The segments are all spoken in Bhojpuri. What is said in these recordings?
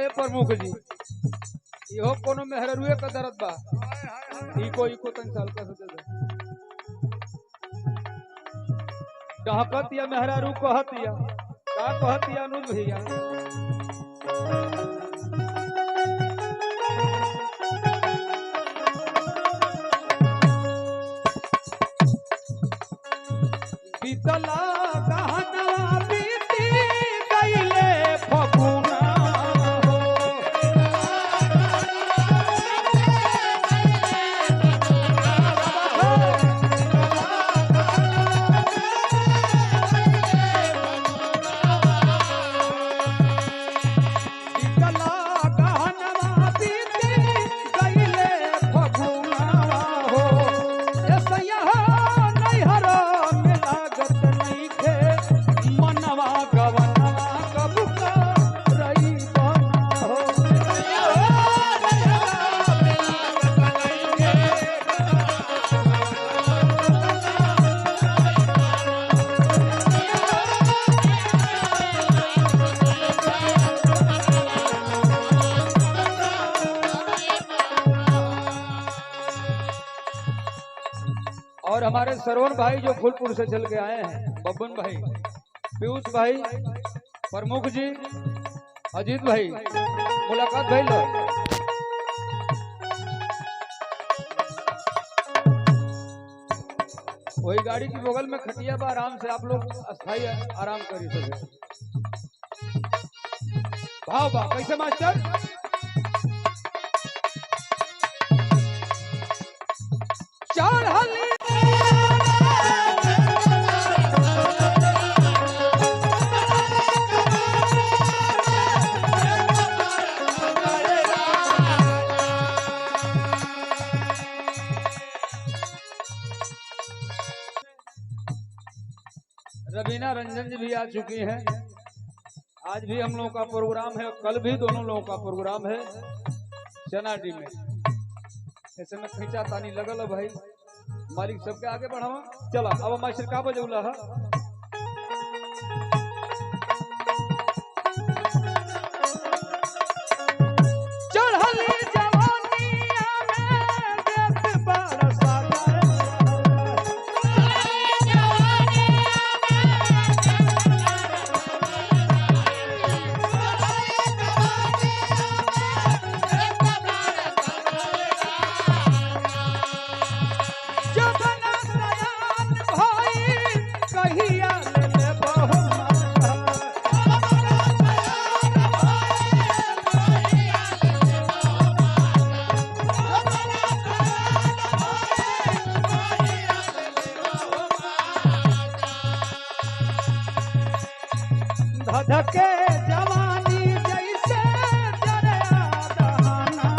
ए प्रमुख जी इहो कोनो मेहरुए का दर्द बा इको तन साल का से दे डहकतिया मेहरारू कहतिया का कहतिया अनुज भैया बीतला कहनवा बीती गईले फगुना हो बीतला कहनवा बीती गईले फगुना हो ऐसा नैहर में लागत नहीं थे मनवा गवनवा कब का रही बना हो और हमारे सरवण भाई जो फूलपुर से चल के आए हैं बब्बन भाई पीयूष भाई प्रमुख जी अजीत भाई मुलाकात भाई लो वही गाड़ी की बगल में खटिया बा आराम से आप लोग अस्थाई आराम करी सके भाव बा कैसे मास्टर चढ़ली रवीना रंजन जी भी आ चुकी हैं आज भी हम लोगों का प्रोग्राम है कल भी दोनों लोगों का प्रोग्राम है चनाडी में ऐसे में खींचा तानी लगल है भाई मालिक सबके आगे बढ़ावा चला अब मास्टर का बजौला है चढ़ली जवानिया में देत बरसा धधके जवानी जैसे जरा दहाना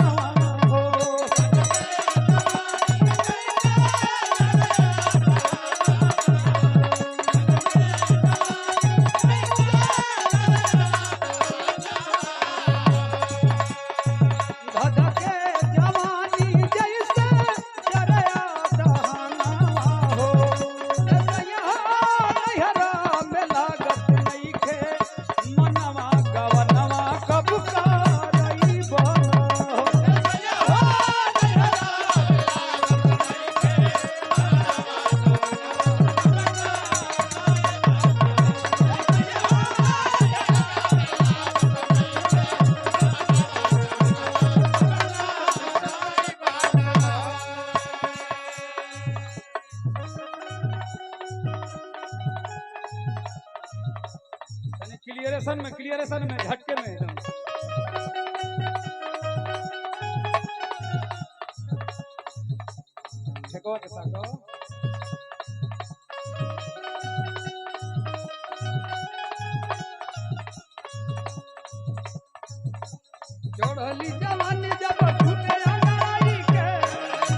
हो धधके जवानी जैसे जरा दहाना हो नैहरा में लागत नहीं खे मनवा गवनवा कब का रही बना हो क्लियरेशन में झटके में एकदम ठेको के साको चढ़ली जवानी जब टूटे अंगड़ाई के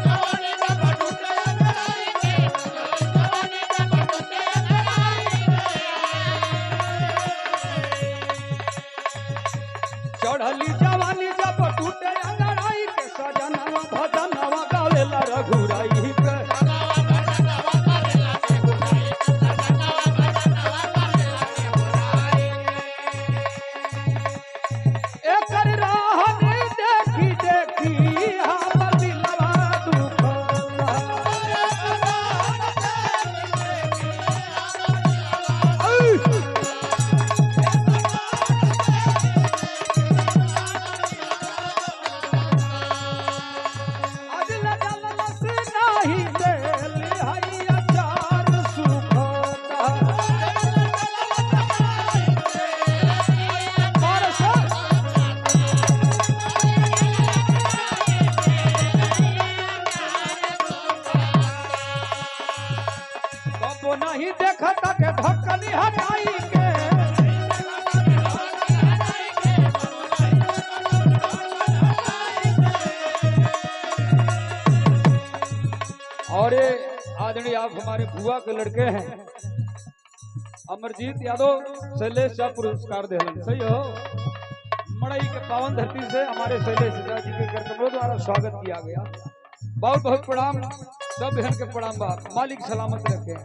जवानी जब टूटे अंगड़ाई के जवानी जब टूटे अंगड़ाई के चढ़ली जवानी जब टूटे अंगड़ाई के सजनवा भजनवा गावेला रघुराई के एकर ऑलरेडी आप हमारे बुआ के लड़के हैं। अमरजीत यादव शैलेश शाह पुरस्कार देहलन, सही हो। मड़ई के पावन धरती से हमारे शैलेश शाह जी के कार्यक्रमों द्वारा स्वागत किया गया। बहुत बहुत प्रणाम, सब बहन के प्रणाम बा। मालिक सलामत रखे।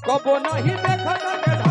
कबो नहीं देखा